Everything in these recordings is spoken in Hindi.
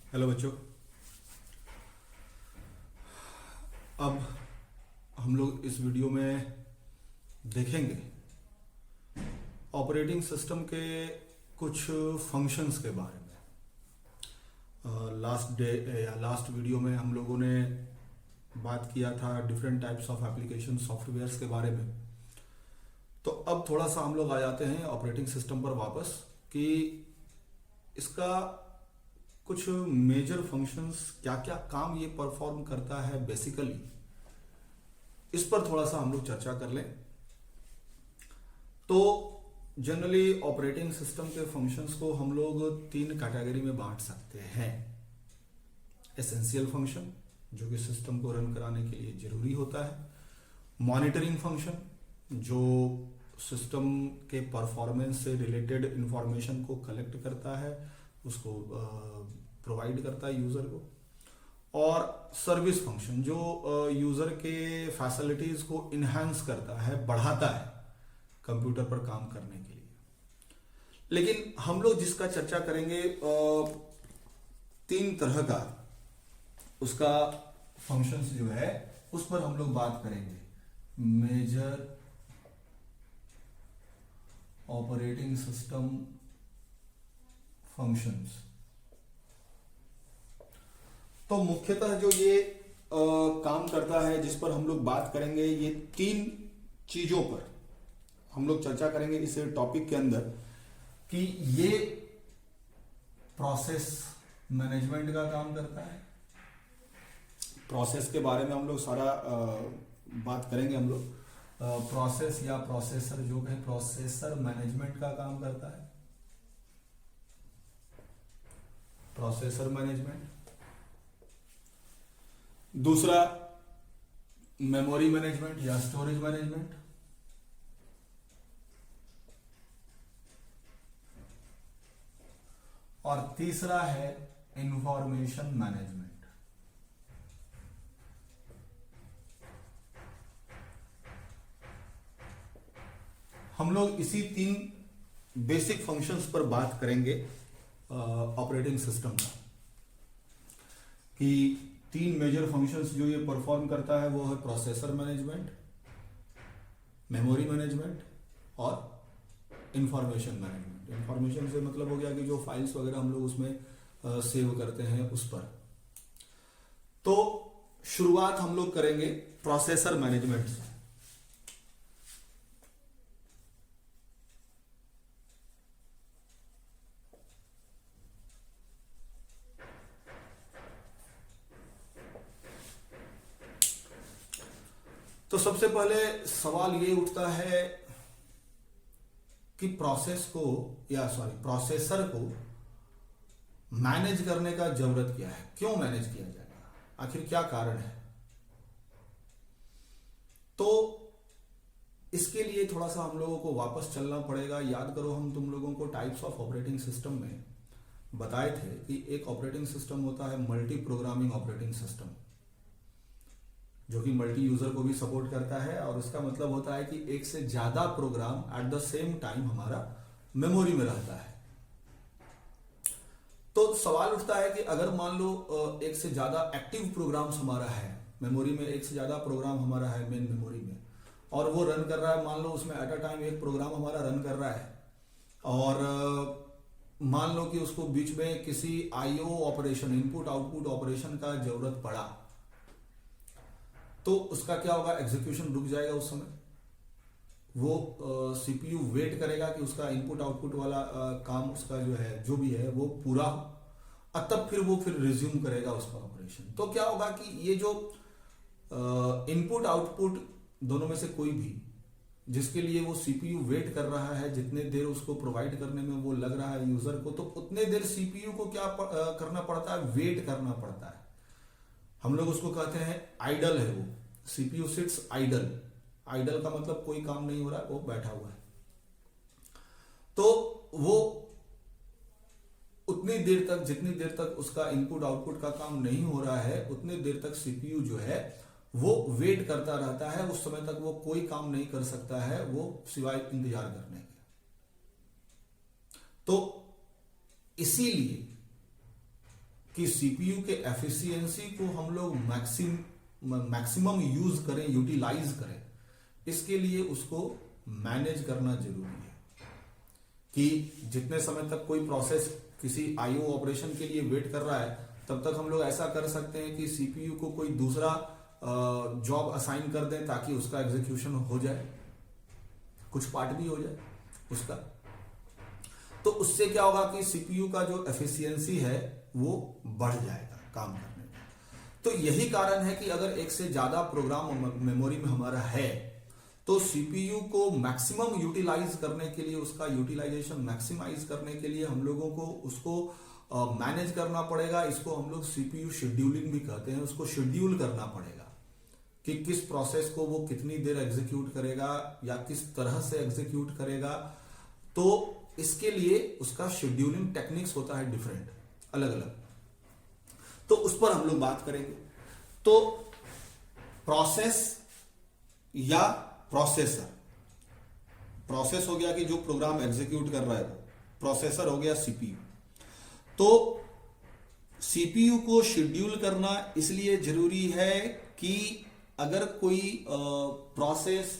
हेलो बच्चों। अब हम लोग इस वीडियो में देखेंगे ऑपरेटिंग सिस्टम के कुछ फंक्शंस के बारे में। लास्ट वीडियो में हम लोगों ने बात किया था different types of application softwares के बारे में। तो अब थोड़ा सा हम लोग आ जाते हैं ऑपरेटिंग सिस्टम पर वापस कि इसका कुछ मेजर फंक्शंस क्या क्या काम ये परफॉर्म करता है बेसिकली, इस पर थोड़ा सा हम लोग चर्चा कर लें। तो जनरली ऑपरेटिंग सिस्टम के फंक्शंस को हम लोग तीन कैटेगरी में बांट सकते हैं। एसेंशियल फंक्शन जो कि सिस्टम को रन कराने के लिए जरूरी होता है, मॉनिटरिंग फंक्शन जो सिस्टम के परफॉर्मेंस से रिलेटेड इंफॉर्मेशन को कलेक्ट करता है, उसको प्रोवाइड करता है यूजर को, और सर्विस फंक्शन जो यूजर के फैसिलिटीज को इन्हांस करता है, बढ़ाता है कंप्यूटर पर काम करने के लिए। लेकिन हम लोग जिसका चर्चा करेंगे तीन तरह का उसका फंक्शंस जो है उस पर हम लोग बात करेंगे। Major operating system functions. तो मुख्यतः जो ये काम करता है जिस पर हम लोग बात करेंगे, ये तीन चीजों पर हम लोग चर्चा करेंगे इस टॉपिक के अंदर कि ये प्रोसेस मैनेजमेंट का काम करता है। प्रोसेस के बारे में हम लोग सारा बात करेंगे। हम लोग प्रोसेस या प्रोसेसर जो है प्रोसेसर मैनेजमेंट का काम करता है, प्रोसेसर मैनेजमेंट। दूसरा मेमोरी मैनेजमेंट या स्टोरेज मैनेजमेंट। और तीसरा है इंफॉर्मेशन मैनेजमेंट। हम लोग इसी तीन बेसिक फंक्शंस पर बात करेंगे ऑपरेटिंग सिस्टम का, कि तीन मेजर फंक्शंस जो ये परफॉर्म करता है वो है प्रोसेसर मैनेजमेंट, मेमोरी मैनेजमेंट और इंफॉर्मेशन मैनेजमेंट। इंफॉर्मेशन से मतलब हो गया कि जो फाइल्स वगैरह हम लोग उसमें सेव करते हैं उस पर। तो शुरुआत हम लोग करेंगे प्रोसेसर मैनेजमेंट से। तो सबसे पहले सवाल ये उठता है कि प्रोसेसर को मैनेज करने का जरूरत क्या है, क्यों मैनेज किया जाएगा, आखिर क्या कारण है। तो इसके लिए थोड़ा सा हम लोगों को वापस चलना पड़ेगा। याद करो, हम तुम लोगों को टाइप्स ऑफ ऑपरेटिंग सिस्टम में बताए थे कि एक ऑपरेटिंग सिस्टम होता है मल्टी प्रोग्रामिंग ऑपरेटिंग सिस्टम, जो कि मल्टी यूजर को भी सपोर्ट करता है। और उसका मतलब होता है कि एक से ज्यादा program at the same time हमारा मेमोरी में रहता है। तो सवाल उठता है कि अगर मान लो एक से ज्यादा एक्टिव प्रोग्राम्स हमारा है मेमोरी में, एक से ज्यादा प्रोग्राम हमारा है मेन मेमोरी में, और वो रन कर रहा है, मान लो उसमें एट अ टाइम एक प्रोग्राम हमारा रन कर रहा है, और मान लो कि उसको बीच में किसी IO operation, input output operation का जरूरत पड़ा, तो उसका क्या होगा, एग्जीक्यूशन रुक जाएगा। उस समय वो सीपीयू वेट करेगा कि उसका इनपुट आउटपुट वाला काम, उसका जो है जो भी है वो पूरा हो, और तब फिर वो रिज्यूम करेगा उसका ऑपरेशन। तो क्या होगा कि ये जो इनपुट आउटपुट दोनों में से कोई भी जिसके लिए वो सीपीयू वेट कर रहा है, जितने देर उसको प्रोवाइड करने में वो लग रहा है यूजर को, तो उतने देर सीपीयू को क्या करना पड़ता है, वेट करना पड़ता है। हम लोग उसको कहते हैं आइडल है, वो सीपीयू सिट्स आइडल। आइडल का मतलब कोई काम नहीं हो रहा है, वो बैठा हुआ है। तो वो उतनी देर तक, जितनी देर तक उसका इनपुट आउटपुट का काम नहीं हो रहा है, उतनी देर तक सीपीयू जो है वो वेट करता रहता है। उस समय तक वो कोई काम नहीं कर सकता है, वो सिवाय इंतजार करने के। तो इसीलिए कि सीपीयू के एफिशिएंसी को हम लोग मैक्सिमम यूज करें, यूटिलाइज करें, इसके लिए उसको मैनेज करना जरूरी है। कि जितने समय तक कोई प्रोसेस किसी आईओ ऑपरेशन के लिए वेट कर रहा है, तब तक हम लोग ऐसा कर सकते हैं कि सीपीयू को कोई दूसरा जॉब असाइन कर दें ताकि उसका एग्जीक्यूशन हो जाए, कुछ पार्ट भी हो जाए उसका। तो उससे क्या होगा कि सीपीयू का जो एफिशिएंसी है वो बढ़ जाएगा काम करने में। तो यही कारण है कि अगर एक से ज्यादा प्रोग्राम मेमोरी में हमारा है तो सीपीयू को मैक्सिमम यूटिलाइज करने के लिए, उसका यूटिलाइजेशन मैक्सिमाइज करने के लिए हम लोगों को उसको मैनेज करना पड़ेगा। इसको हम लोग सीपीयू शेड्यूलिंग भी कहते हैं। उसको शेड्यूल करना पड़ेगा कि किस प्रोसेस को वो कितनी देर एग्जीक्यूट करेगा या किस तरह से एग्जीक्यूट करेगा। तो इसके लिए उसका शेड्यूलिंग टेक्निक्स होता है डिफरेंट, अलग अलग। तो उस पर हम लोग बात करेंगे। तो प्रोसेस या प्रोसेसर, प्रोसेस हो गया कि जो प्रोग्राम एग्जीक्यूट कर रहा है, प्रोसेसर हो गया सीपीयू। तो सीपीयू को शेड्यूल करना इसलिए जरूरी है कि अगर कोई प्रोसेस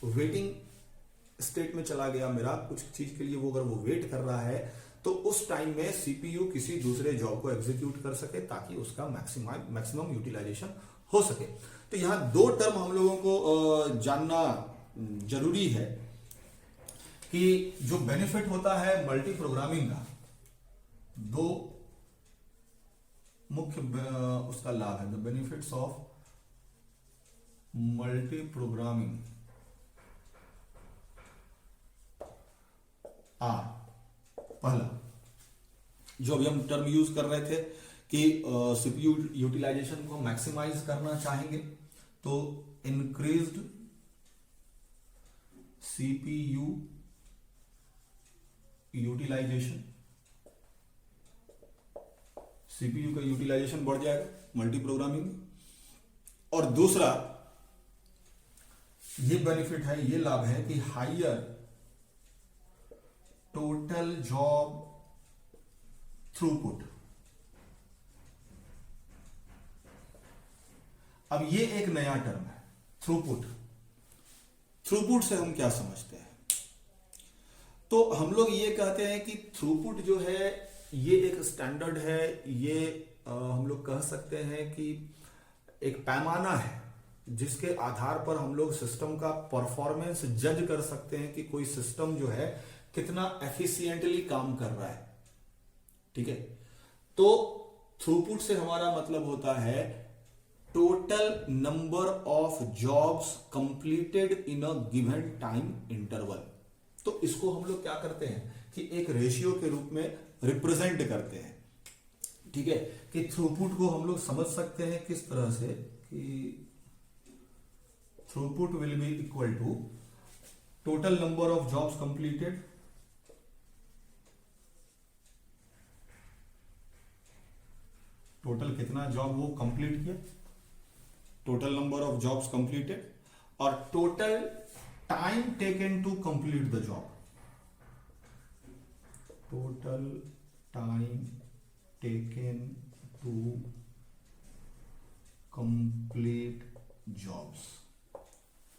वेटिंग स्टेट में चला गया मेरा कुछ चीज के लिए, वो अगर वो वेट कर रहा है, तो उस टाइम में सीपीयू किसी दूसरे जॉब को एग्जीक्यूट कर सके ताकि उसका मैक्सिमम यूटिलाइजेशन हो सके। तो यहां दो टर्म हम लोगों को जानना जरूरी है कि जो बेनिफिट होता है मल्टी प्रोग्रामिंग का, दो मुख्य उसका लाभ है, the benefits of multi programming पहला जो अभी हम टर्म यूज कर रहे थे कि सीपीयू यूटिलाइजेशन को मैक्सिमाइज करना चाहेंगे तो इंक्रीज्ड सीपीयू यूटिलाइजेशन, सीपीयू का यूटिलाइजेशन बढ़ जाएगा मल्टी प्रोग्रामिंग में। और दूसरा ये बेनिफिट है, ये लाभ है कि हायर टोटल जॉब थ्रूपुट। अब ये एक नया टर्म है थ्रूपुट। थ्रूपुट से हम क्या समझते हैं? तो हम लोग ये कहते हैं कि थ्रूपुट जो है ये एक स्टैंडर्ड है, ये हम लोग कह सकते हैं कि एक पैमाना है जिसके आधार पर हम लोग सिस्टम का परफॉर्मेंस जज कर सकते हैं कि कोई सिस्टम जो है कितना एफिशिएंटली काम कर रहा है। ठीक है, तो थ्रूपुट से हमारा मतलब होता है total number of jobs completed in a given time interval. तो इसको हम लोग क्या करते हैं कि एक रेशियो के रूप में रिप्रेजेंट करते हैं। ठीक है, कि थ्रूपुट को हम लोग समझ सकते हैं किस तरह से कि throughput will be equal to total number of jobs completed total कितना जॉब वो कंप्लीट किया, total number of jobs completed, और total time taken to complete the job, total time taken to complete jobs,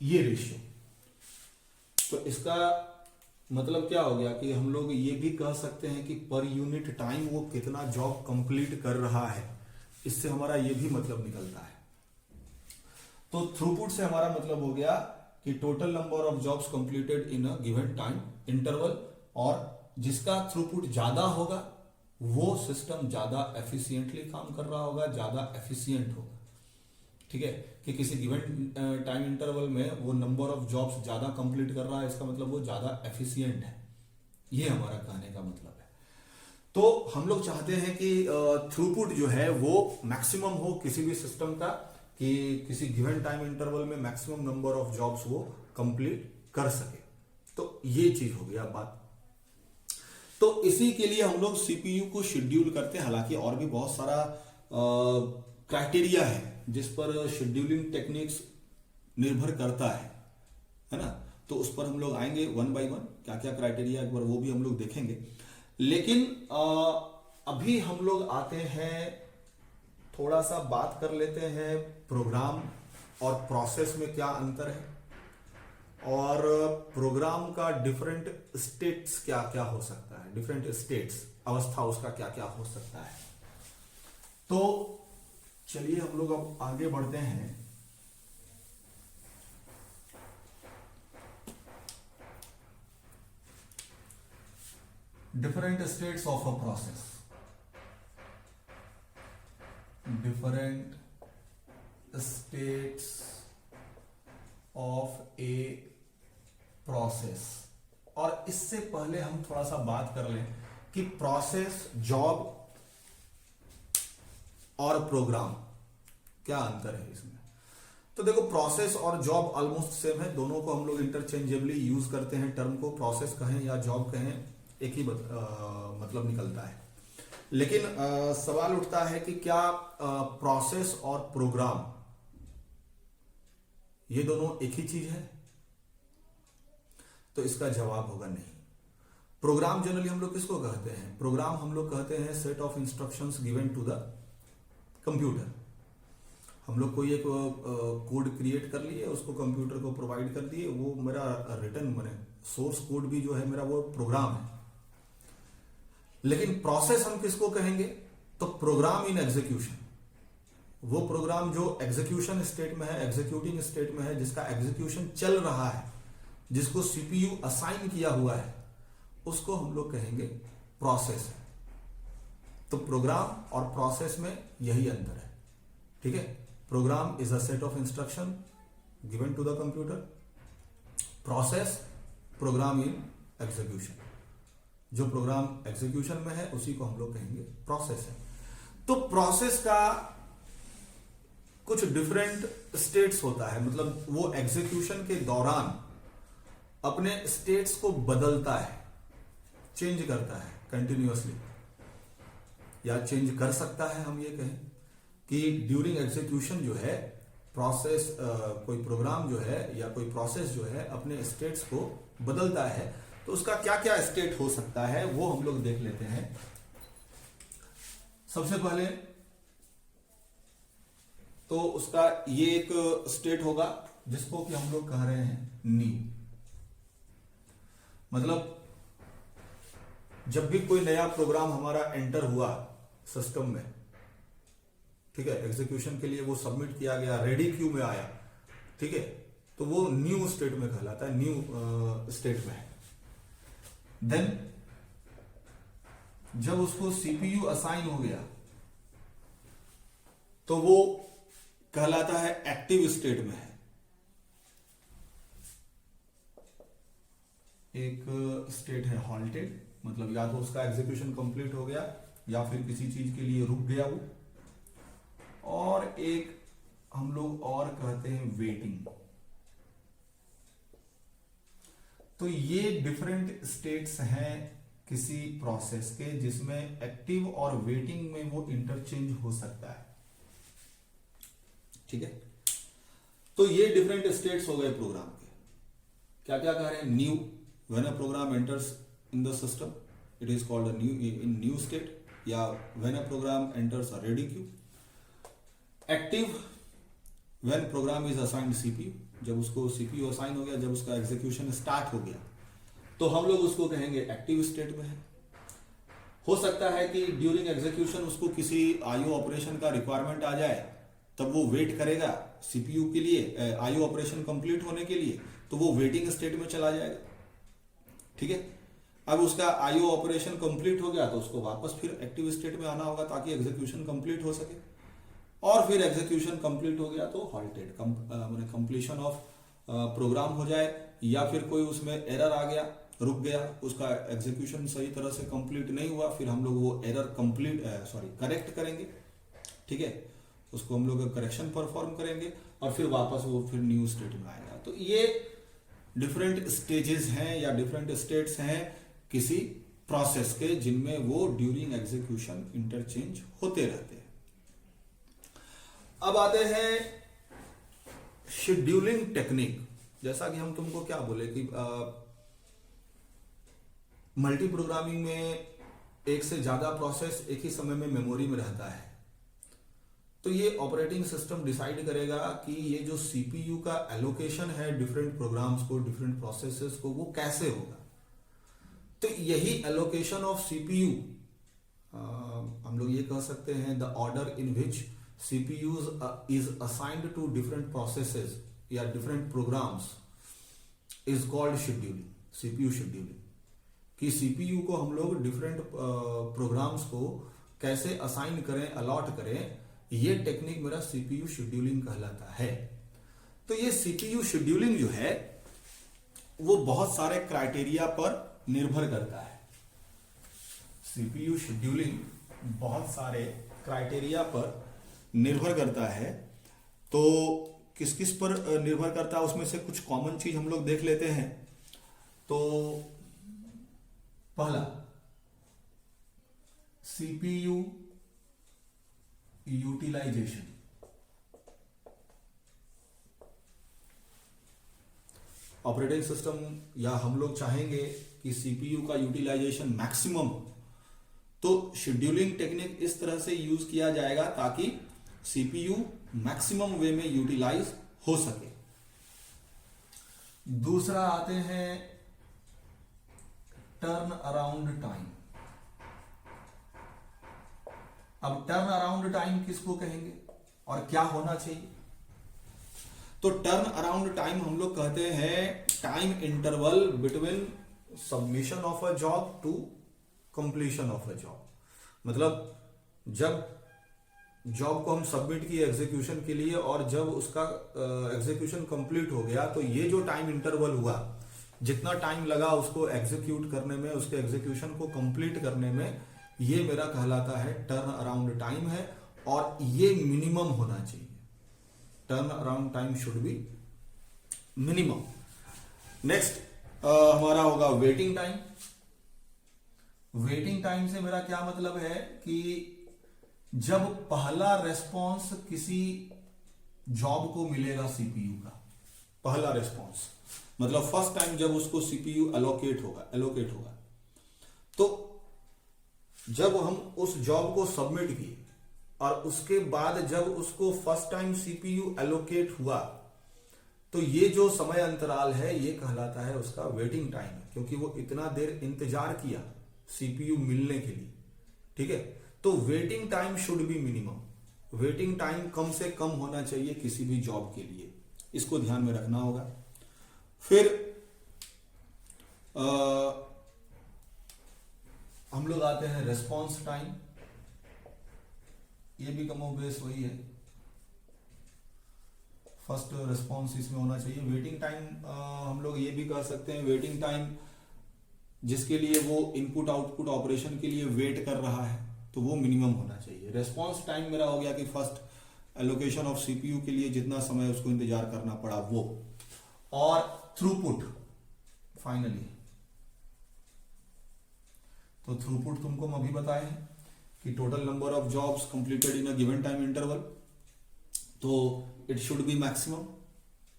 ये रेशियो। तो इसका मतलब क्या हो गया कि हम लोग ये भी कह सकते हैं कि पर यूनिट टाइम वो कितना जॉब कंप्लीट कर रहा है, इससे हमारा ये भी मतलब निकलता है। तो थ्रूपुट से हमारा मतलब हो गया कि total number of jobs completed in a given time interval, और जिसका थ्रूपुट ज्यादा होगा वो सिस्टम ज्यादा एफिशिएंटली काम कर रहा होगा, ज्यादा एफिशिएंट होगा। ठीक है, कि किसी गिवन टाइम इंटरवल में वो नंबर ऑफ जॉब्स ज्यादा कंप्लीट कर रहा है, इसका मतलब वो ज्यादा एफिशिएंट है। ये हमारा कहने का मतलब है। तो हम लोग चाहते हैं कि थ्रूपुट जो है वो मैक्सिमम हो किसी भी सिस्टम का, कि किसी गिवन टाइम इंटरवल में मैक्सिमम नंबर ऑफ जॉब्स वो कंप्लीट कर सके। तो ये चीज हो गया बात। तो इसी के लिए हम लोग सीपीयू को शेड्यूल करते हैं। हालांकि और भी बहुत सारा क्राइटेरिया है जिस पर शेड्यूलिंग टेक्निक्स निर्भर करता है ना। तो उस पर हम लोग आएंगे वन बाय वन, क्या क्या क्राइटेरिया एक बार वो भी हम लोग देखेंगे। लेकिन अभी हम लोग आते हैं, थोड़ा सा बात कर लेते हैं प्रोग्राम और प्रोसेस में क्या अंतर है, और प्रोग्राम का डिफरेंट स्टेट्स क्या क्या हो सकता है, डिफरेंट स्टेट्स अवस्था उसका क्या क्या हो सकता है। तो चलिए हम लोग अब आगे बढ़ते हैं। Different states of a process, different states of a process. और इससे पहले हम थोड़ा सा बात कर लें कि प्रोसेस, जॉब और प्रोग्राम क्या अंतर है इसमें। तो देखो, प्रोसेस और जॉब ऑलमोस्ट सेम है, दोनों को हम लोग इंटरचेंजेबली यूज करते हैं। टर्म को प्रोसेस कहें या जॉब कहें, एक ही मतलब निकलता है। लेकिन सवाल उठता है कि क्या प्रोसेस और प्रोग्राम ये दोनों एक ही चीज है? तो इसका जवाब होगा नहीं। प्रोग्राम जनरली हम लोग किसको कहते हैं? प्रोग्राम हम लोग कहते हैं set of instructions given to the computer. हम लोग कोई एक कोड क्रिएट कर लिए, उसको कंप्यूटर को प्रोवाइड कर दिए, वो मेरा रिटर्न बने, सोर्स कोड भी जो है मेरा वो प्रोग्राम है। लेकिन प्रोसेस हम किसको कहेंगे? तो प्रोग्राम इन एग्जीक्यूशन, वो प्रोग्राम जो एग्जीक्यूशन स्टेट में है, एग्जीक्यूटिंग स्टेट में है, जिसका एग्जीक्यूशन चल रहा है, जिसको सीपीयू असाइन किया हुआ है, उसको हम लोग कहेंगे प्रोसेस। तो प्रोग्राम और प्रोसेस में यही अंतर है, ठीक है। Program is a set of instruction given to the computer, process program in execution. जो प्रोग्राम एग्जीक्यूशन में है उसी को हम लोग कहेंगे प्रोसेस है। तो प्रोसेस का कुछ डिफरेंट स्टेट्स होता है, मतलब वो एग्जीक्यूशन के दौरान अपने स्टेट्स को बदलता है, चेंज करता है कंटिन्यूअसली, या चेंज कर सकता है। हम ये कहें कि ड्यूरिंग एग्जीक्यूशन जो है प्रोसेस, कोई प्रोग्राम जो है या कोई प्रोसेस जो है अपने स्टेट्स को बदलता है। तो उसका क्या क्या स्टेट हो सकता है वो हम लोग देख लेते हैं। सबसे पहले तो उसका ये एक स्टेट होगा जिसको कि हम लोग कह रहे हैं न्यू। मतलब जब भी कोई नया प्रोग्राम हमारा एंटर हुआ सिस्टम में, ठीक है, एग्जीक्यूशन के लिए वो सबमिट किया गया, रेडी क्यू में आया, ठीक है, तो वो न्यू स्टेट में कहलाता है, न्यू स्टेट में है। देन जब उसको सीपीयू असाइन हो गया तो वो कहलाता है एक्टिव स्टेट में है। एक स्टेट है हॉल्टेड, मतलब या तो उसका एग्जीक्यूशन कंप्लीट हो गया या फिर किसी चीज के लिए रुक गया वो। और एक हम लोग और कहते हैं वेटिंग। तो ये डिफरेंट स्टेट्स हैं किसी प्रोसेस के, जिसमें एक्टिव और वेटिंग में वो इंटरचेंज हो सकता है, ठीक है। तो ये डिफरेंट स्टेट्स हो गए प्रोग्राम के। क्या क्या कह रहे हैं? New, when a program enters in the system it is called a new, in new state, या when a program enters a ready queue. Active, when program is assigned CPU, जब उसको सीपीयू असाइन हो गया, जब उसका एग्जीक्यूशन स्टार्ट हो गया, तो हम लोग उसको कहेंगे एक्टिव स्टेट में है। हो सकता है कि ड्यूरिंग एग्जीक्यूशन उसको किसी आईओ ऑपरेशन का रिक्वायरमेंट आ जाए, तब वो वेट करेगा सीपीयू के लिए, आईओ ऑपरेशन कंप्लीट होने के लिए, तो वो वेटिंग स्टेट में चला जाएगा, ठीक है। अब उसका आईओ ऑपरेशन कंप्लीट हो गया तो उसको वापस फिर एक्टिव स्टेट में आना होगा ताकि एग्जीक्यूशन कंप्लीट हो सके। और फिर एग्जीक्यूशन कंप्लीट हो गया तो हॉल्टेड, कंप्लीशन ऑफ प्रोग्राम हो जाए, या फिर कोई उसमें एरर आ गया, रुक गया, उसका एग्जीक्यूशन सही तरह से कंप्लीट नहीं हुआ, फिर हम लोग वो एरर करेक्ट करेंगे, ठीक है, उसको हम लोग करेक्शन परफॉर्म करेंगे और फिर वापस वो फिर न्यू स्टेट में आएगा। तो ये डिफरेंट स्टेजेस हैं या डिफरेंट स्टेट्स हैं किसी प्रोसेस के, जिनमें वो ड्यूरिंग एग्जीक्यूशन इंटरचेंज होते रहते हैं। अब आते हैं शेड्यूलिंग टेक्निक। जैसा कि हम तुमको क्या बोले कि मल्टी प्रोग्रामिंग में एक से ज्यादा प्रोसेस एक ही समय में मेमोरी में रहता है, तो ये ऑपरेटिंग सिस्टम डिसाइड करेगा कि ये जो सीपीयू का एलोकेशन है डिफरेंट प्रोग्राम्स को, डिफरेंट प्रोसेसेस को, वो कैसे होगा। तो यही एलोकेशन ऑफ सीपीयू, हम लोग ये कह सकते हैं the order in which CPU is assigned to different processes या different programs is called scheduling, CPU scheduling. कि सीपीयू को हम लोग डिफरेंट प्रोग्राम्स को कैसे असाइन करें, अलॉट करें, ये टेक्निक मेरा सीपीयू शेड्यूलिंग कहलाता है। तो ये सीपीयू शेड्यूलिंग जो है वो बहुत सारे क्राइटेरिया पर निर्भर करता है। सीपीयू शेड्यूलिंग बहुत सारे क्राइटेरिया पर निर्भर करता है। तो किस किस पर निर्भर करता है, उसमें से कुछ कॉमन चीज हम लोग देख लेते हैं। तो पहला, सीपीयू यूटिलाइजेशन। ऑपरेटिंग सिस्टम या हम लोग चाहेंगे कि सीपीयू का यूटिलाइजेशन मैक्सिमम, तो शेड्यूलिंग टेक्निक इस तरह से यूज किया जाएगा ताकि सीपीयू मैक्सिमम वे में यूटिलाइज हो सके। दूसरा आते हैं टर्न अराउंड टाइम। अब टर्न अराउंड टाइम किसको कहेंगे और क्या होना चाहिए? तो टर्न अराउंड टाइम हम लोग कहते हैं time interval between submission of a job to completion of a job. मतलब जब जॉब को हम सबमिट किए एग्जीक्यूशन के लिए और जब उसका एग्जीक्यूशन कंप्लीट हो गया, तो ये जो टाइम इंटरवल हुआ, जितना टाइम लगा उसको एग्जीक्यूट करने में, उसके एग्जीक्यूशन को कंप्लीट करने में, ये मेरा कहलाता है टर्न अराउंड टाइम है और ये मिनिमम होना चाहिए। Turn around time should be minimum. Next हमारा होगा वेटिंग टाइम। वेटिंग टाइम से मेरा क्या मतलब है कि जब पहला रेस्पॉन्स किसी जॉब को मिलेगा सीपीयू का, पहला रेस्पॉन्स मतलब फर्स्ट टाइम जब उसको सीपीयू एलोकेट होगा, तो जब हम उस जॉब को सबमिट किए और उसके बाद जब उसको फर्स्ट टाइम सीपीयू एलोकेट हुआ, तो ये जो समय अंतराल है ये कहलाता है उसका वेटिंग टाइम, क्योंकि वो इतना देर इंतजार किया सीपीयू मिलने के लिए। ठीक है, तो waiting time should be minimum. Waiting time कम से कम होना चाहिए किसी भी जॉब के लिए, इसको ध्यान में रखना होगा। फिर हम लोग आते हैं रेस्पॉन्स टाइम। ये भी कमोबेश वही है, फर्स्ट रेस्पॉन्स इसमें होना चाहिए। वेटिंग टाइम हम लोग ये भी कह सकते हैं वेटिंग टाइम जिसके लिए वो इनपुट आउटपुट ऑपरेशन के लिए वेट कर रहा है, तो वो मिनिमम होना चाहिए। रेस्पॉन्स टाइम मेरा हो गया कि फर्स्ट एलोकेशन ऑफ सीपीयू के लिए जितना समय उसको इंतजार करना पड़ा वो। और थ्रूपुट फाइनली, तो थ्रूपुट तुमको हम अभी बताए हैं कि total number of jobs completed in a given time interval, तो it should be maximum.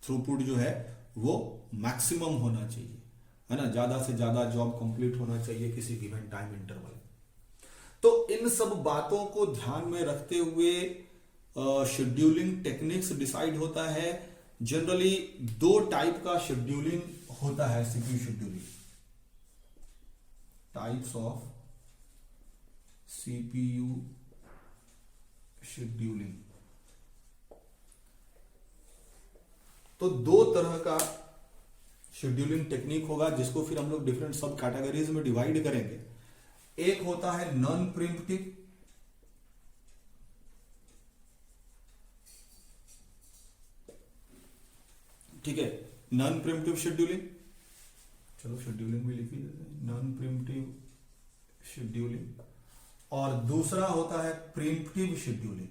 Throughput जो है वो मैक्सिमम होना चाहिए, है ना, ज्यादा से ज्यादा जॉब कंप्लीट होना चाहिए किसी गिवन टाइम इंटरवल। तो इन सब बातों को ध्यान में रखते हुए शेड्यूलिंग टेक्निक्स डिसाइड होता है। जनरली दो टाइप का शेड्यूलिंग होता है CPU scheduling, types of CPU scheduling. तो दो तरह का शेड्यूलिंग टेक्निक होगा जिसको फिर हम लोग डिफरेंट सब कैटेगरीज में डिवाइड करेंगे। एक होता है नॉन प्रिम्पटिव, ठीक है, नॉन प्रिम्पटिव शेड्यूलिंग। चलो शेड्यूलिंग भी लिख ही देते हैं, नॉन प्रिम्पटिव शेड्यूलिंग। और दूसरा होता है प्रिम्पटिव शेड्यूलिंग।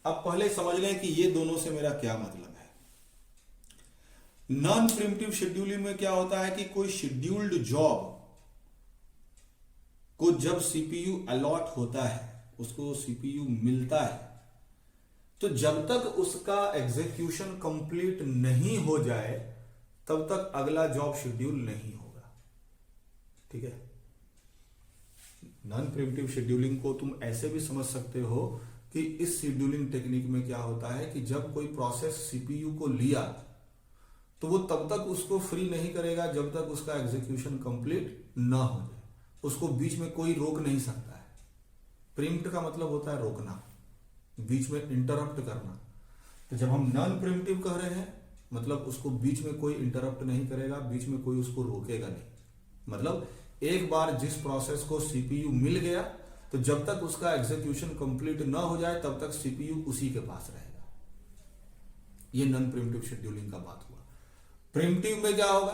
अब पहले समझ लें कि ये दोनों से मेरा क्या मतलब है। नॉन प्रिम्पटिव शेड्यूलिंग में क्या होता है कि कोई शेड्यूल्ड जॉब को जब सीपीयू अलॉट होता है, उसको सीपीयू मिलता है, तो जब तक उसका एग्जीक्यूशन कंप्लीट नहीं हो जाए तब तक अगला जॉब शेड्यूल नहीं होगा। ठीक है, नॉन प्रिमिटिव शेड्यूलिंग को तुम ऐसे भी समझ सकते हो कि इस शेड्यूलिंग टेक्निक में क्या होता है कि जब कोई प्रोसेस सीपीयू को लिया तो वो तब तक उसको फ्री नहीं करेगा जब तक उसका एग्जीक्यूशन कंप्लीट ना हो जाए। उसको बीच में कोई रोक नहीं सकता है। प्रिम्प्ट का मतलब होता है रोकना, बीच में इंटरप्ट करना। तो जब हम नॉन प्रिमिटिव कह रहे हैं मतलब उसको बीच में कोई इंटरप्ट नहीं करेगा, बीच में कोई उसको रोकेगा नहीं। मतलब एक बार जिस प्रोसेस को सीपीयू मिल गया तो जब तक उसका एग्जीक्यूशन कंप्लीट ना हो जाए तब तक सीपीयू उसी के पास रहेगा। ये नॉन प्रिमिटिव शेड्यूलिंग का बात हुआ। प्रिमिटिव में क्या होगा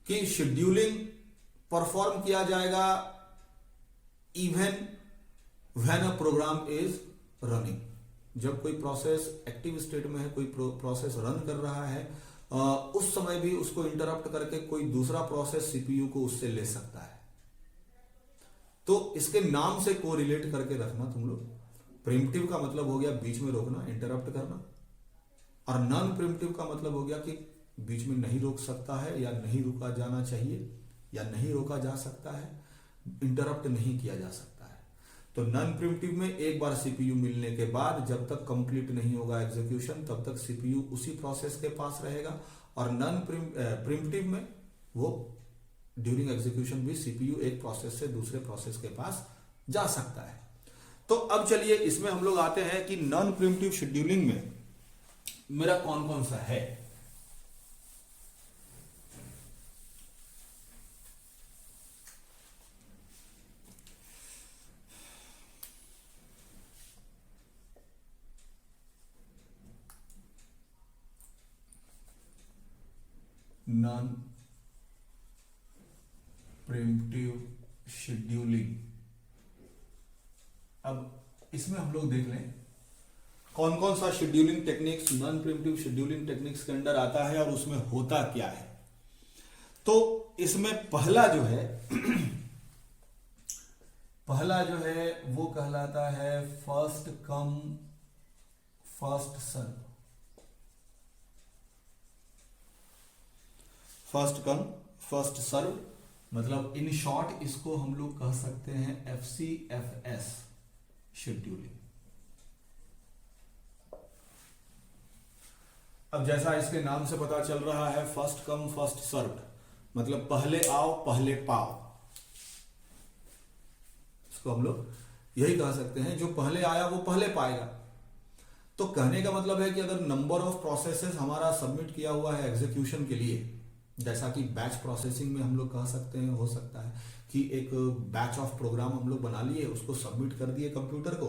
कि शेड्यूलिंग परफॉर्म किया जाएगा even when a program is running. जब कोई प्रोसेस एक्टिव स्टेट में है, कोई प्रोसेस रन कर रहा है, उस समय भी उसको इंटरप्ट करके कोई दूसरा प्रोसेस सीपीयू को उससे ले सकता है। तो इसके नाम से कोरिलेट करके रखना तुम लोग। प्रिमिटिव का मतलब हो गया बीच में रोकना, इंटरप्ट करना, और नॉन प्रिमिटिव का मतलब हो गया कि बीच में नहीं रोक सकता है या नहीं रोका जाना चाहिए या नहीं रोका जा सकता है, इंटरप्ट नहीं किया जा सकता है। तो नॉन प्रिमिटिव में एक बार सीपीयू मिलने के बाद जब तक कंप्लीट नहीं होगा एग्जीक्यूशन तब तक सीपीयू उसी प्रोसेस के पास रहेगा, और नॉन प्रिमिटिव में वो ड्यूरिंग एग्जीक्यूशन भी सीपीयू एक प्रोसेस से दूसरे प्रोसेस के पास जा सकता है। तो अब चलिए इसमें हम लोग आते हैं कि नॉन प्रिमिटिव शेड्यूलिंग में मेरा कौन कौन सा है। नॉन प्रिमिटिव शेड्यूलिंग, अब इसमें हम लोग देख लें कौन कौन सा scheduling techniques non primitive scheduling techniques के अंदर आता है और उसमें होता क्या है। तो इसमें पहला जो है वो कहलाता है first come first serve. First come first serve मतलब इन शॉर्ट इसको हम लोग कह सकते हैं FCFS शेड्यूलिंग। अब जैसा इसके नाम से पता चल रहा है फर्स्ट कम फर्स्ट सर्व मतलब पहले आओ पहले पाओ, इसको हम लोग यही कह सकते हैं। जो पहले आया वो पहले पाएगा। तो कहने का मतलब है कि अगर नंबर ऑफ प्रोसेसेस हमारा सबमिट किया हुआ है एग्जीक्यूशन के लिए, जैसा कि बैच प्रोसेसिंग में हम लोग कह सकते हैं, हो सकता है कि एक बैच ऑफ प्रोग्राम हम लोग बना लिए, उसको सबमिट कर दिए कंप्यूटर को,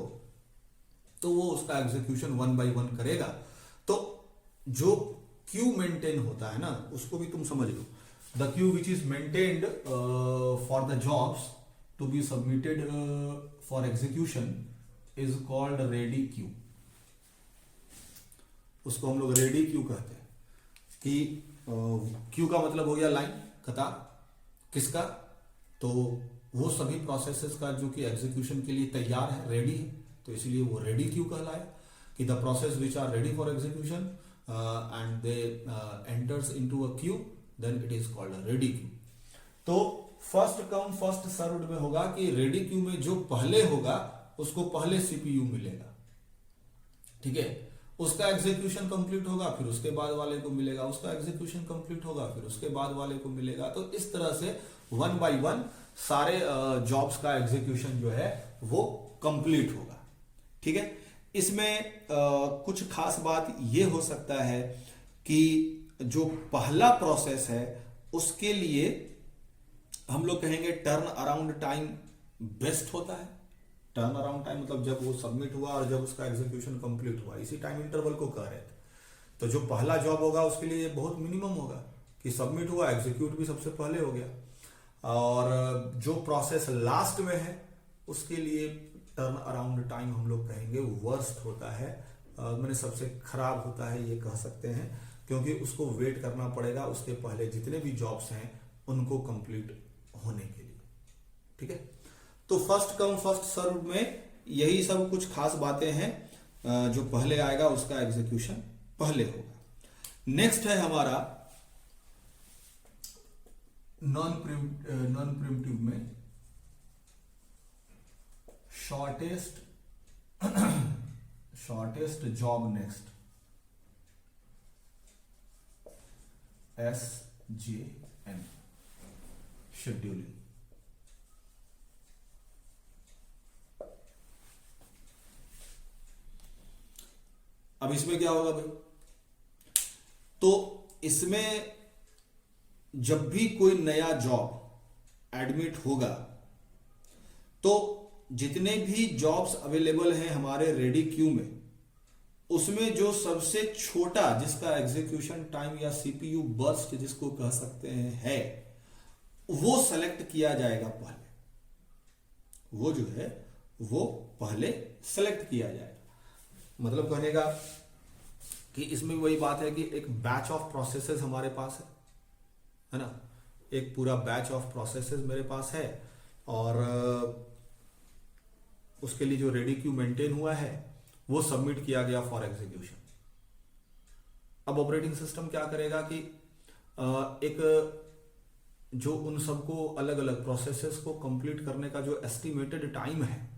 तो वो उसका एग्जीक्यूशन 1 by 1 करेगा। तो जो क्यू मेंटेन होता है ना उसको भी तुम समझ लो। The queue which is maintained for the jobs to be submitted for execution is called ready queue. उसको हम लोग रेडी क्यू कहते हैं कि क्यू का मतलब हो गया लाइन, कतार। किसका? तो वो सभी प्रोसेसेस का जो कि एग्जीक्यूशन के लिए तैयार है, रेडी है, तो इसलिए वो रेडी क्यू कहलाया कि the process which are ready for execution and they enters into a queue then it is called ready queue. तो फर्स्ट कम फर्स्ट सर्व्ड में होगा कि रेडी क्यू में जो पहले होगा उसको पहले सीपीयू मिलेगा। ठीक है, उसका एग्जीक्यूशन कंप्लीट होगा फिर उसके बाद वाले को मिलेगा, उसका एग्जीक्यूशन कंप्लीट होगा फिर उसके बाद वाले को मिलेगा। तो इस तरह से 1 by 1 सारे जॉब्स का एग्जीक्यूशन जो है वो कंप्लीट होगा। ठीक है, इसमें कुछ खास बात ये हो सकता है कि जो पहला प्रोसेस है उसके लिए हम लोग कहेंगे टर्न अराउंड टाइम बेस्ट होता है। टर्न अराउंड टाइम मतलब जब वो सबमिट हुआ और जब उसका एग्जीक्यूशन कंप्लीट हुआ, इसी टाइम इंटरवल को कह रहे थे। तो जो पहला जॉब होगा उसके लिए बहुत मिनिमम होगा कि सबमिट हुआ, एग्जीक्यूट भी सबसे पहले हो गया, और जो प्रोसेस लास्ट में है उसके लिए टर्न अराउंड टाइम हम लोग कहेंगे वर्स्ट होता है, मैंने सबसे खराब होता है ये कह सकते हैं, क्योंकि उसको वेट करना पड़ेगा उसके पहले जितने भी जॉब्स हैं उनको कंप्लीट होने के लिए। ठीक है, तो फर्स्ट कम फर्स्ट सर्व में यही सब कुछ खास बातें हैं जो पहले आएगा उसका एग्जीक्यूशन पहले होगा। नेक्स्ट है हमारा नॉन प्रिमिटिव में shortest job next, SJN scheduling. अब इसमें क्या होगा भाई, तो इसमें जब भी कोई नया जॉब एडमिट होगा तो जितने भी जॉब्स अवेलेबल हैं हमारे रेडी क्यू में, उसमें जो सबसे छोटा जिसका एग्जीक्यूशन टाइम या सीपीयू बर्स्ट जिसको कह सकते हैं है, वो सेलेक्ट किया जाएगा पहले। वो जो है वो पहले सेलेक्ट किया जाएगा। मतलब कहने का कि इसमें वही बात है कि एक बैच ऑफ प्रोसेसेस हमारे पास है ना, एक पूरा बैच ऑफ प्रोसेसेस मेरे पास है और उसके लिए जो रेडी क्यू मेंटेन हुआ है वो सबमिट किया गया फॉर एग्जीक्यूशन। अब ऑपरेटिंग सिस्टम क्या करेगा कि एक जो उन सबको अलग अलग प्रोसेसेस को कंप्लीट करने का जो एस्टिमेटेड टाइम है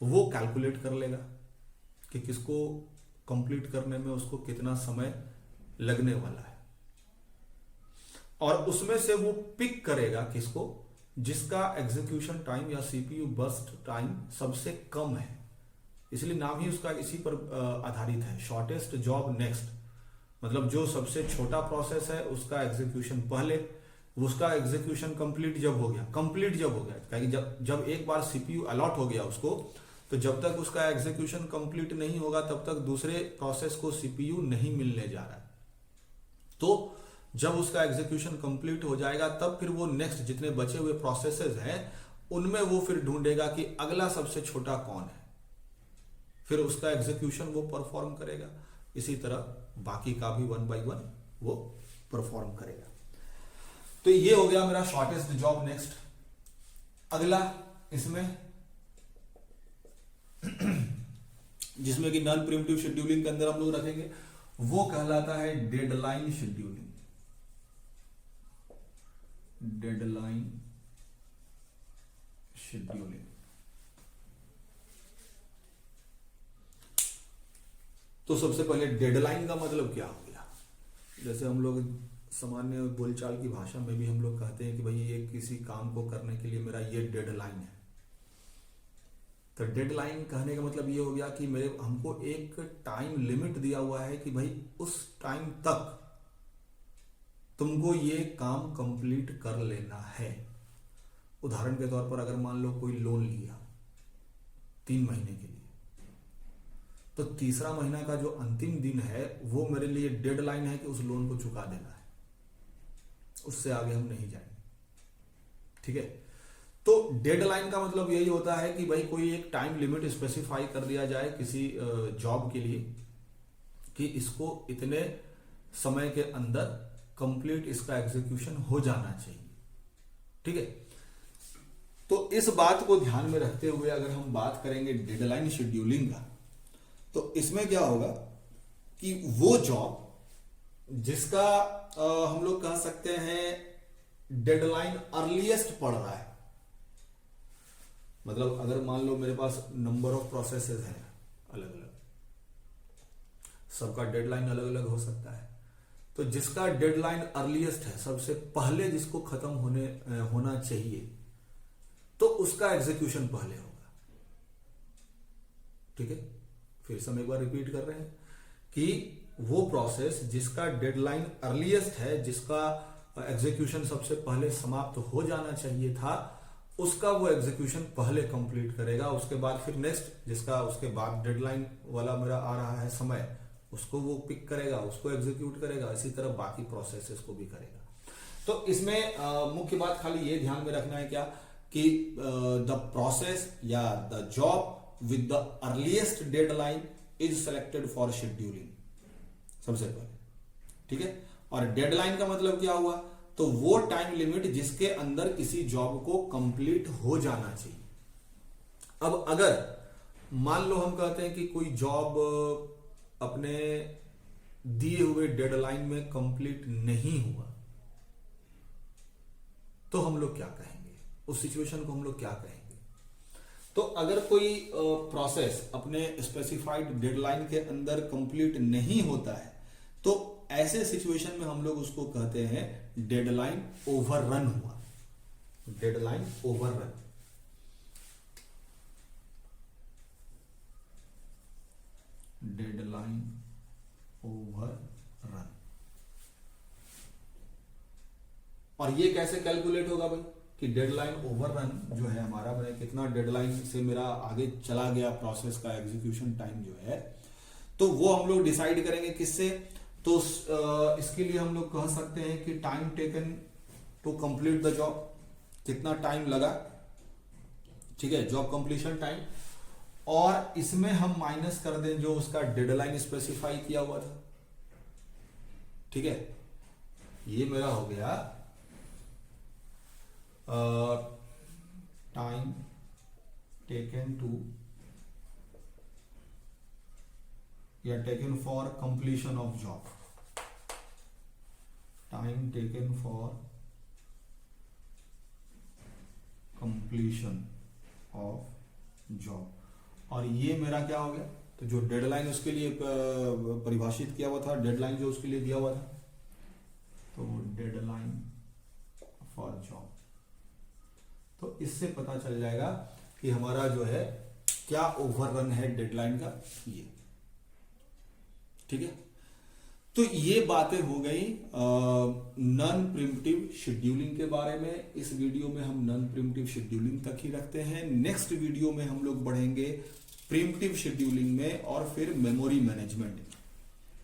वो कैलकुलेट कर लेगा कि किसको कंप्लीट करने में उसको कितना समय लगने वाला है, और उसमें से वो पिक करेगा किसको, जिसका एग्जीक्यूशन टाइम या सीपीयू बर्स्ट टाइम सबसे कम है। इसलिए नाम ही उसका इसी पर आधारित है, शॉर्टेस्ट जॉब नेक्स्ट। मतलब जो सबसे छोटा प्रोसेस है उसका एग्जीक्यूशन पहले, उसका एग्जीक्यूशन कंप्लीट जब हो गया जब एक बार सीपीयू अलॉट हो गया उसको, तो जब तक उसका एग्जीक्यूशन कंप्लीट नहीं होगा तब तक दूसरे प्रोसेस को सीपीयू नहीं मिलने जा रहा है। तो जब उसका एग्जीक्यूशन कंप्लीट हो जाएगा तब फिर वो नेक्स्ट जितने बचे हुए प्रोसेसेस हैं उनमें वो फिर ढूंढेगा कि अगला सबसे छोटा कौन है, फिर उसका एग्जीक्यूशन वो परफॉर्म करेगा। इसी तरह बाकी का भी 1 by 1 वो परफॉर्म करेगा। तो ये हो गया मेरा शॉर्टेस्ट जॉब नेक्स्ट। अगला इसमें जिसमें कि नॉन प्रिमिटिव शेड्यूलिंग के अंदर हम लोग रखेंगे वो कहलाता है डेडलाइन शेड्यूलिंग। तो सबसे पहले डेडलाइन का मतलब क्या हो गया, जैसे हम लोग सामान्य बोलचाल की भाषा में भी हम लोग कहते हैं कि भाई ये किसी काम को करने के लिए मेरा ये डेडलाइन है। तो डेडलाइन कहने का मतलब ये हो गया कि हमको एक टाइम लिमिट दिया हुआ है कि भाई उस टाइम तक तुमको ये काम कंप्लीट कर लेना है। उदाहरण के तौर पर अगर मान लो कोई लोन लिया 3 महीने के लिए, तो तीसरा महीना का जो अंतिम दिन है वो मेरे लिए डेडलाइन है कि उस लोन को चुका देना है, उससे आगे हम नहीं जाएंगे। ठीक है, तो डेडलाइन का मतलब यही होता है कि भाई कोई एक टाइम लिमिट स्पेसिफाई कर दिया जाए किसी जॉब के लिए कि इसको इतने समय के अंदर कंप्लीट इसका एग्जीक्यूशन हो जाना चाहिए। ठीक है, तो इस बात को ध्यान में रखते हुए अगर हम बात करेंगे डेडलाइन शेड्यूलिंग का, तो इसमें क्या होगा कि वो जॉब जिसका हम लोग कह सकते हैं डेडलाइन अर्लीस्ट पड़ रहा है, मतलब अगर मान लो मेरे पास नंबर ऑफ प्रोसेसेस हैं अलग अलग, सबका डेडलाइन अलग अलग हो सकता है, तो जिसका डेडलाइन अर्लीस्ट है, सबसे पहले जिसको खत्म होना चाहिए, तो उसका एग्जीक्यूशन पहले होगा। ठीक है, फिर से हम एक बार रिपीट कर रहे हैं कि वो प्रोसेस जिसका डेडलाइन अर्लीस्ट है, जिसका एग्जीक्यूशन सबसे पहले समाप्त हो जाना चाहिए था, उसका वो एग्जीक्यूशन पहले कंप्लीट करेगा। उसके बाद फिर नेक्स्ट जिसका उसके बाद डेडलाइन वाला मेरा आ रहा है समय, उसको वो पिक करेगा, उसको एग्जीक्यूट करेगा। इसी तरह बाकी प्रोसेसेस को भी करेगा। तो इसमें मुख्य बात खाली ये ध्यान में रखना है क्या कि द प्रोसेस या the job with the earliest deadline is selected for scheduling सबसे पहले। ठीक है, और डेडलाइन का मतलब क्या हुआ, तो वो टाइम लिमिट जिसके अंदर किसी जॉब को कंप्लीट हो जाना चाहिए। अब अगर मान लो हम कहते हैं कि कोई जॉब अपने दिए हुए डेडलाइन में कंप्लीट नहीं हुआ, तो हम लोग क्या कहेंगे, उस सिचुएशन को हम लोग क्या कहेंगे? तो अगर कोई प्रोसेस अपने स्पेसिफाइड डेडलाइन के अंदर कंप्लीट नहीं होता है, तो ऐसे सिचुएशन में हम लोग उसको कहते हैं डेडलाइन ओवररन हुआ, डेडलाइन ओवररन। Deadline overrun. और ये कैसे कैलकुलेट होगा भाई कि डेडलाइन ओवररन जो है हमारा, मैंने कितना डेडलाइन से मेरा आगे चला गया प्रोसेस का एग्जीक्यूशन टाइम जो है, तो वो हम लोग डिसाइड करेंगे किससे? तो इसके लिए हम लोग कह सकते हैं कि time taken to complete the job, कितना टाइम लगा, ठीक है, जॉब कंप्लीशन टाइम, और इसमें हम माइनस कर दें जो उसका डेडलाइन स्पेसिफाई किया हुआ था, ठीक है। ये मेरा हो गया टाइम टेकन टू या taken for completion of job, time taken for completion of job. और ये मेरा क्या हो गया, तो जो डेडलाइन उसके लिए परिभाषित किया हुआ था, डेडलाइन जो उसके लिए दिया हुआ था, तो डेडलाइन फॉर जॉब। तो इससे पता चल जाएगा कि हमारा जो है क्या ओवररन है डेडलाइन का, ये, ठीक है। तो ये बातें हो गई नॉन प्रिमिटिव शेड्यूलिंग के बारे में। इस वीडियो में हम नॉन प्रिमिटिव शेड्यूलिंग तक ही रखते हैं। नेक्स्ट वीडियो में हम लोग बढ़ेंगे प्रिमिटिव शेड्यूलिंग में और फिर मेमोरी मैनेजमेंट,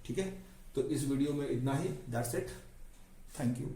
ठीक है। तो इस वीडियो में इतना ही, दैट्स इट, थैंक यू।